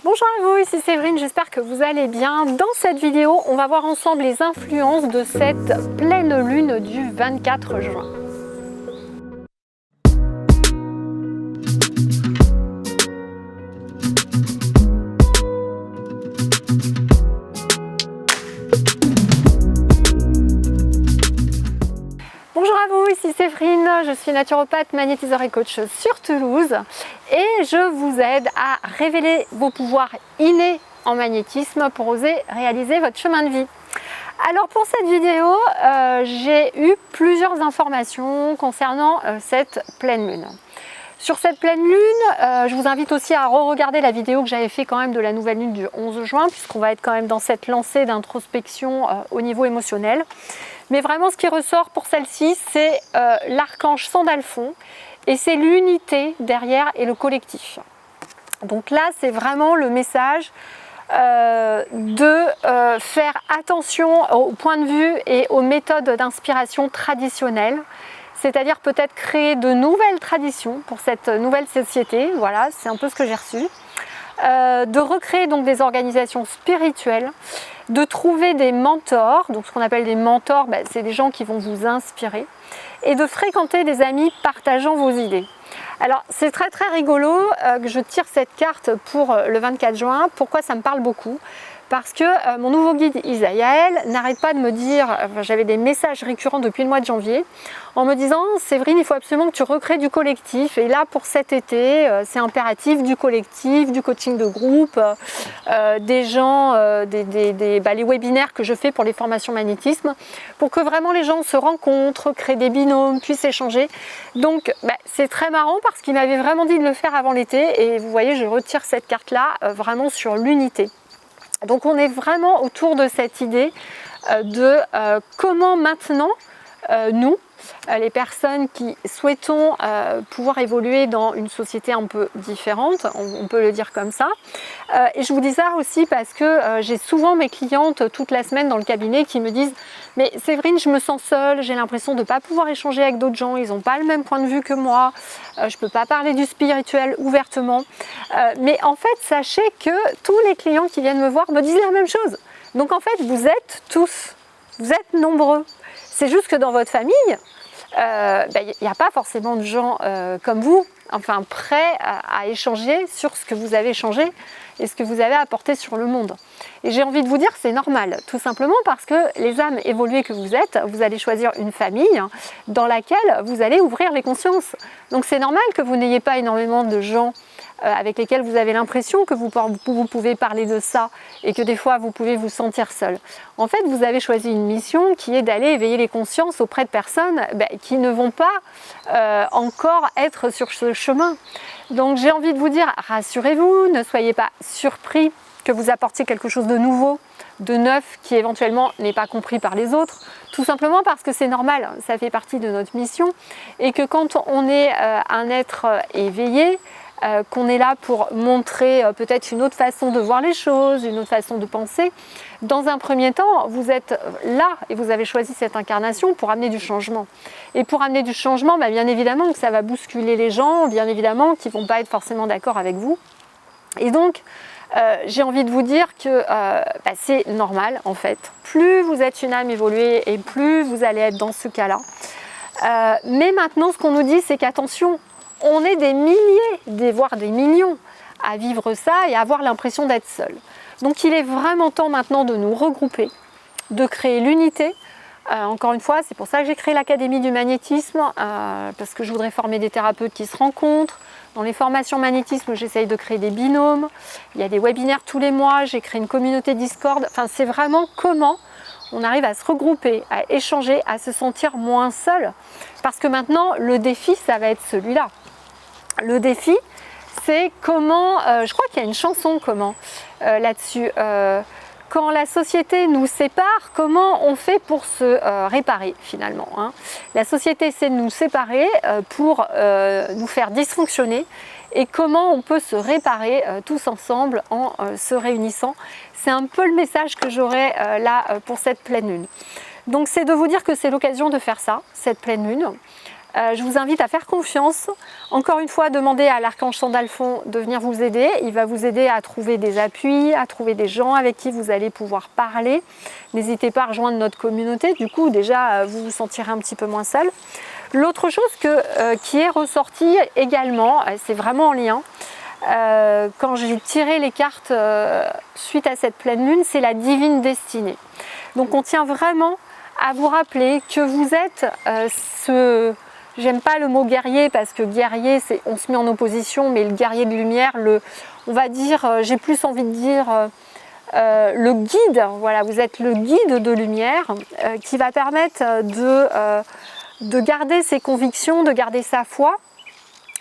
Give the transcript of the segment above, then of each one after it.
Bonjour à vous, ici Séverine, j'espère que vous allez bien. Dans cette vidéo, on va voir ensemble les influences de cette pleine lune du 24 juin. Bonjour à vous, ici Séverine, je suis naturopathe, magnétiseur et coach sur Toulouse et je vous aide à révéler vos pouvoirs innés en magnétisme pour oser réaliser votre chemin de vie. Alors pour cette vidéo, j'ai eu plusieurs informations concernant cette pleine lune. Sur cette pleine lune, je vous invite aussi à re-regarder la vidéo que j'avais fait quand même de la nouvelle lune du 11 juin, puisqu'on va être quand même dans cette lancée d'introspection au niveau émotionnel. Mais vraiment, ce qui ressort pour celle-ci, c'est l'archange Sandalphon et c'est l'unité derrière et le collectif. Donc là, c'est vraiment le message de faire attention au point de vue et aux méthodes d'inspiration traditionnelles. C'est-à-dire peut-être créer de nouvelles traditions pour cette nouvelle société. Voilà, c'est un peu ce que j'ai reçu. De recréer donc des organisations spirituelles, de trouver des mentors, donc ce qu'on appelle des mentors, c'est des gens qui vont vous inspirer, et de fréquenter des amis partageant vos idées. Alors c'est très rigolo que je tire cette carte pour le 24 juin, pourquoi ça me parle beaucoup ? Parce que mon nouveau guide Isaïaël n'arrête pas de me dire, j'avais des messages récurrents depuis le mois de janvier, en me disant Séverine, il faut absolument que tu recrées du collectif. Et là pour cet été, c'est impératif, du collectif, du coaching de groupe, des gens, les webinaires que je fais pour les formations magnétisme, pour que vraiment les gens se rencontrent, créent des binômes, puissent échanger. Donc c'est très marrant parce qu'il m'avait vraiment dit de le faire avant l'été. Et vous voyez, je retire cette carte-là vraiment sur l'unité. Donc on est vraiment autour de cette idée de comment maintenant nous, les personnes qui souhaitons pouvoir évoluer dans une société un peu différente, on peut le dire comme ça. Et je vous dis ça aussi parce que j'ai souvent mes clientes toute la semaine dans le cabinet qui me disent « Mais Séverine, je me sens seule, j'ai l'impression de ne pas pouvoir échanger avec d'autres gens, ils n'ont pas le même point de vue que moi, je ne peux pas parler du spirituel ouvertement. » Mais en fait, sachez que tous les clients qui viennent me voir me disent la même chose. Donc en fait, vous êtes tous, vous êtes nombreux. C'est juste que dans votre famille, il n'y a pas forcément de gens comme vous, enfin prêts à échanger sur ce que vous avez échangé et ce que vous avez apporté sur le monde. Et j'ai envie de vous dire que c'est normal, tout simplement parce que les âmes évoluées que vous êtes, vous allez choisir une famille dans laquelle vous allez ouvrir les consciences. Donc c'est normal que vous n'ayez pas énormément de gens avec lesquels vous avez l'impression que vous pouvez parler de ça et que des fois vous pouvez vous sentir seul. En fait, vous avez choisi une mission qui est d'aller éveiller les consciences auprès de personnes qui ne vont pas encore être sur ce chemin. Donc j'ai envie de vous dire, rassurez-vous, ne soyez pas surpris que vous apportiez quelque chose de nouveau, de neuf, qui éventuellement n'est pas compris par les autres, tout simplement parce que c'est normal, ça fait partie de notre mission, et que quand on est un être éveillé, qu'on est là pour montrer peut-être une autre façon de voir les choses, une autre façon de penser. Dans un premier temps, vous êtes là et vous avez choisi cette incarnation pour amener du changement. Et pour amener du changement, bien évidemment que ça va bousculer les gens, bien évidemment qu'ils ne vont pas être forcément d'accord avec vous. Et donc, j'ai envie de vous dire que c'est normal en fait. Plus vous êtes une âme évoluée et plus vous allez être dans ce cas-là. Mais maintenant, ce qu'on nous dit, c'est qu'attention, on est des milliers, voire des millions à vivre ça et à avoir l'impression d'être seul. Donc il est vraiment temps maintenant de nous regrouper, de créer l'unité. Encore une fois, c'est pour ça que j'ai créé l'Académie du magnétisme, parce que je voudrais former des thérapeutes qui se rencontrent. Dans les formations magnétisme, j'essaye de créer des binômes. Il y a des webinaires tous les mois, j'ai créé une communauté Discord. Enfin, c'est vraiment comment on arrive à se regrouper, à échanger, à se sentir moins seul. Parce que maintenant, le défi, ça va être celui-là. Le défi, c'est comment, je crois qu'il y a une chanson là-dessus, quand la société nous sépare, comment on fait pour se réparer finalement, hein. La société essaie de nous séparer pour nous faire dysfonctionner et comment on peut se réparer tous ensemble en se réunissant. C'est un peu le message que j'aurai là pour cette pleine lune. Donc c'est de vous dire que c'est l'occasion de faire ça, cette pleine lune. Je vous invite à faire confiance. Encore une fois, demandez à l'archange Sandalphon de venir vous aider. Il va vous aider à trouver des appuis, à trouver des gens avec qui vous allez pouvoir parler. N'hésitez pas à rejoindre notre communauté. Du coup, déjà, vous vous sentirez un petit peu moins seul. L'autre chose qui est ressortie également, c'est vraiment en lien, quand j'ai tiré les cartes suite à cette pleine lune, c'est la divine destinée. Donc on tient vraiment à vous rappeler que vous êtes j'aime pas le mot guerrier parce que guerrier, on se met en opposition, mais le guerrier de lumière, on va dire, j'ai plus envie de dire le guide. Voilà, vous êtes le guide de lumière qui va permettre de garder ses convictions, de garder sa foi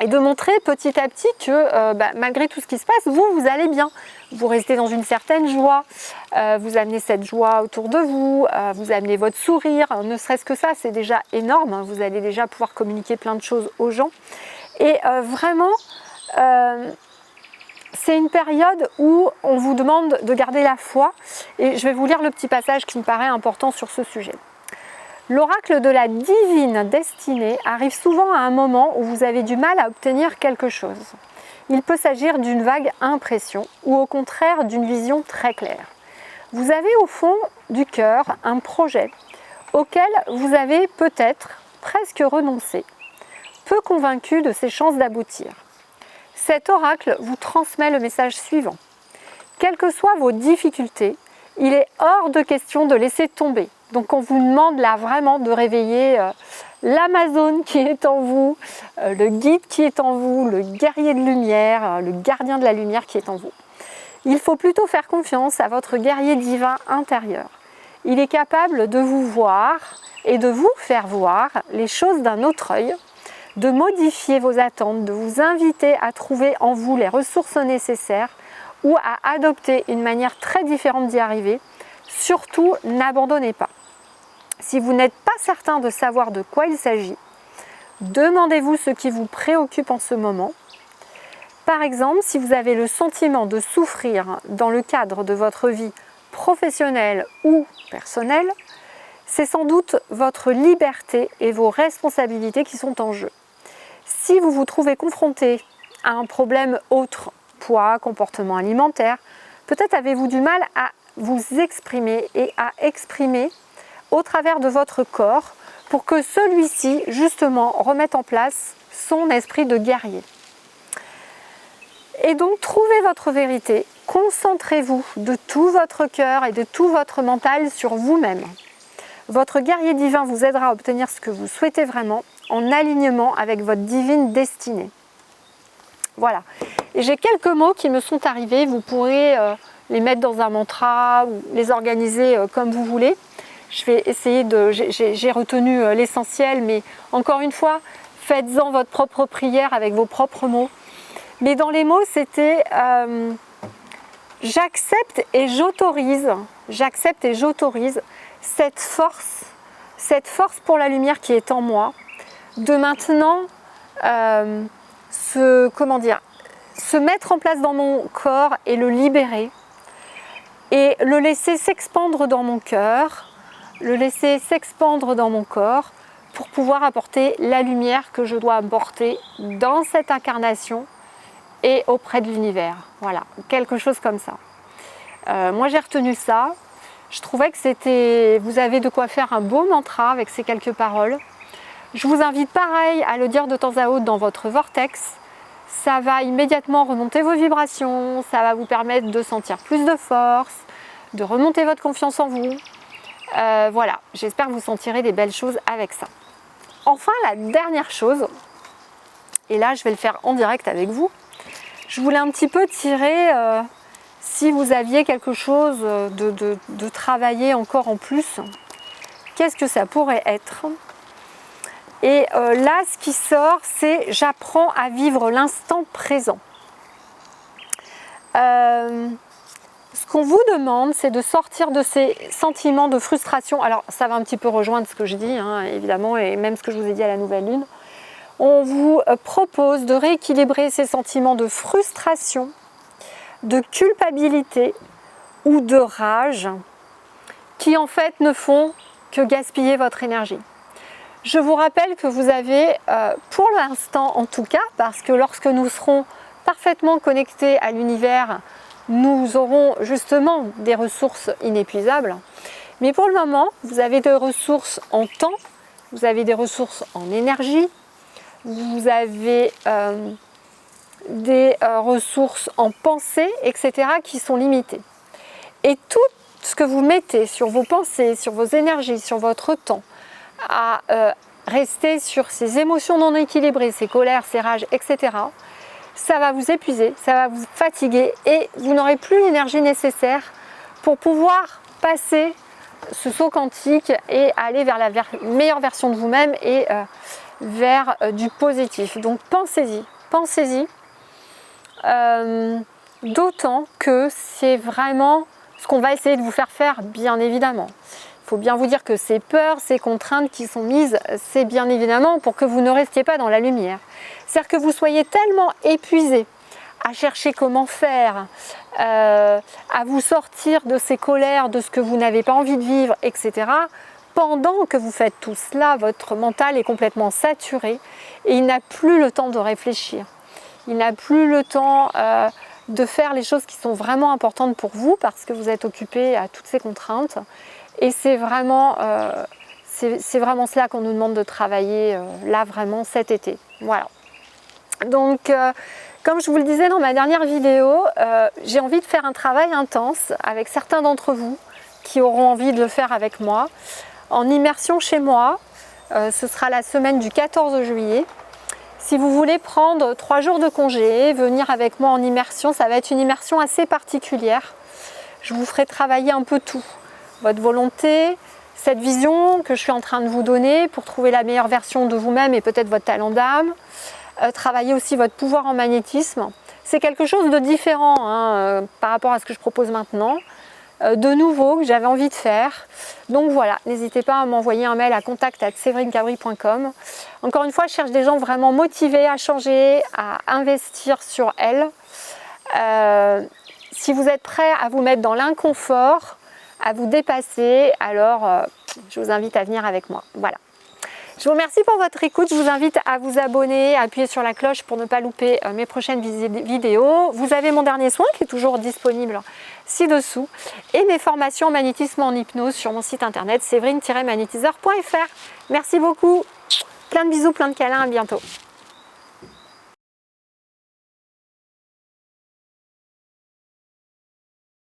et de montrer petit à petit que malgré tout ce qui se passe, vous allez bien. Vous restez dans une certaine joie, vous amenez cette joie autour de vous, vous amenez votre sourire, ne serait-ce que ça, c'est déjà énorme. Vous allez déjà pouvoir communiquer plein de choses aux gens. Et vraiment, c'est une période où on vous demande de garder la foi. Et je vais vous lire le petit passage qui me paraît important sur ce sujet. L'oracle de la divine destinée arrive souvent à un moment où vous avez du mal à obtenir quelque chose. Il peut s'agir d'une vague impression ou au contraire d'une vision très claire. Vous avez au fond du cœur un projet auquel vous avez peut-être presque renoncé, peu convaincu de ses chances d'aboutir. Cet oracle vous transmet le message suivant. Quelles que soient vos difficultés, il est hors de question de laisser tomber. Donc on vous demande là vraiment de réveiller l'Amazone qui est en vous, le guide qui est en vous, le guerrier de lumière, le gardien de la lumière qui est en vous. Il faut plutôt faire confiance à votre guerrier divin intérieur. Il est capable de vous voir et de vous faire voir les choses d'un autre œil, de modifier vos attentes, de vous inviter à trouver en vous les ressources nécessaires ou à adopter une manière très différente d'y arriver. Surtout, n'abandonnez pas. Si vous n'êtes pas certain de savoir de quoi il s'agit, demandez-vous ce qui vous préoccupe en ce moment. Par exemple, si vous avez le sentiment de souffrir dans le cadre de votre vie professionnelle ou personnelle, c'est sans doute votre liberté et vos responsabilités qui sont en jeu. Si vous vous trouvez confronté à un problème autre, poids, comportement alimentaire, peut-être avez-vous du mal à vous exprimer et à exprimer au travers de votre corps pour que celui-ci, justement, remette en place son esprit de guerrier. Et donc, trouvez votre vérité, concentrez-vous de tout votre cœur et de tout votre mental sur vous-même. Votre guerrier divin vous aidera à obtenir ce que vous souhaitez vraiment en alignement avec votre divine destinée. Voilà. Et j'ai quelques mots qui me sont arrivés, vous pourrez les mettre dans un mantra ou les organiser comme vous voulez. Je vais essayer j'ai retenu l'essentiel, mais encore une fois, faites-en votre propre prière avec vos propres mots. Mais dans les mots, c'était j'accepte et j'autorise cette force pour la lumière qui est en moi, de maintenant se mettre en place dans mon corps et le libérer, et le laisser s'expandre dans mon cœur, le laisser s'expandre dans mon corps pour pouvoir apporter la lumière que je dois apporter dans cette incarnation et auprès de l'univers. Voilà, quelque chose comme ça. Moi j'ai retenu ça. Je trouvais que vous avez de quoi faire un beau mantra avec ces quelques paroles. Je vous invite pareil à le dire de temps à autre dans votre vortex. Ça va immédiatement remonter vos vibrations, ça va vous permettre de sentir plus de force, de remonter votre confiance en vous. Voilà, j'espère que vous sentirez des belles choses avec ça. Enfin, la dernière chose, et là je vais le faire en direct avec vous, je voulais un petit peu tirer, si vous aviez quelque chose de travailler encore en plus, qu'est-ce que ça pourrait être ? Et là, ce qui sort, c'est « j'apprends à vivre l'instant présent ». Ce qu'on vous demande, c'est de sortir de ces sentiments de frustration. Alors, ça va un petit peu rejoindre ce que je dis, hein, évidemment, et même ce que je vous ai dit à la nouvelle lune. On vous propose de rééquilibrer ces sentiments de frustration, de culpabilité ou de rage qui, en fait, ne font que gaspiller votre énergie. Je vous rappelle que vous avez, pour l'instant en tout cas, parce que lorsque nous serons parfaitement connectés à l'univers, nous aurons justement des ressources inépuisables. Mais pour le moment, vous avez des ressources en temps, vous avez des ressources en énergie, vous avez des ressources en pensée, etc. qui sont limitées. Et tout ce que vous mettez sur vos pensées, sur vos énergies, sur votre temps, à rester sur ces émotions non équilibrées, ces colères, ces rages, etc., ça va vous épuiser, ça va vous fatiguer et vous n'aurez plus l'énergie nécessaire pour pouvoir passer ce saut quantique et aller vers la meilleure version de vous-même et vers du positif. Donc pensez-y, pensez-y, d'autant que c'est vraiment ce qu'on va essayer de vous faire faire, bien évidemment. Il faut bien vous dire que ces peurs, ces contraintes qui sont mises, c'est bien évidemment pour que vous ne restiez pas dans la lumière. C'est-à-dire que vous soyez tellement épuisé à chercher comment faire, à vous sortir de ces colères, de ce que vous n'avez pas envie de vivre, etc. Pendant que vous faites tout cela, votre mental est complètement saturé et il n'a plus le temps de réfléchir. Il n'a plus le temps de faire les choses qui sont vraiment importantes pour vous parce que vous êtes occupé à toutes ces contraintes. Et c'est vraiment cela qu'on nous demande de travailler là vraiment cet été. Voilà. Donc comme je vous le disais dans ma dernière vidéo, j'ai envie de faire un travail intense avec certains d'entre vous qui auront envie de le faire avec moi en immersion chez moi. Ce sera la semaine du 14 juillet. Si vous voulez prendre 3 jours de congé, venir avec moi en immersion, ça va être une immersion assez particulière. Je vous ferai travailler un peu tout. Votre volonté, cette vision que je suis en train de vous donner pour trouver la meilleure version de vous-même et peut-être votre talent d'âme. Travailler aussi votre pouvoir en magnétisme. C'est quelque chose de différent par rapport à ce que je propose maintenant. De nouveau, que j'avais envie de faire. Donc voilà, n'hésitez pas à m'envoyer un mail à contact@severincabri.com. Encore une fois, je cherche des gens vraiment motivés à changer, à investir sur elles. Si vous êtes prêts à vous mettre dans l'inconfort, à vous dépasser, alors je vous invite à venir avec moi. Voilà. Je vous remercie pour votre écoute. Je vous invite à vous abonner, à appuyer sur la cloche pour ne pas louper mes prochaines vidéos. Vous avez mon dernier soin qui est toujours disponible ci-dessous et mes formations en magnétisme en hypnose sur mon site internet séverine-magnétiseur.fr. Merci beaucoup. Plein de bisous, plein de câlins. À bientôt.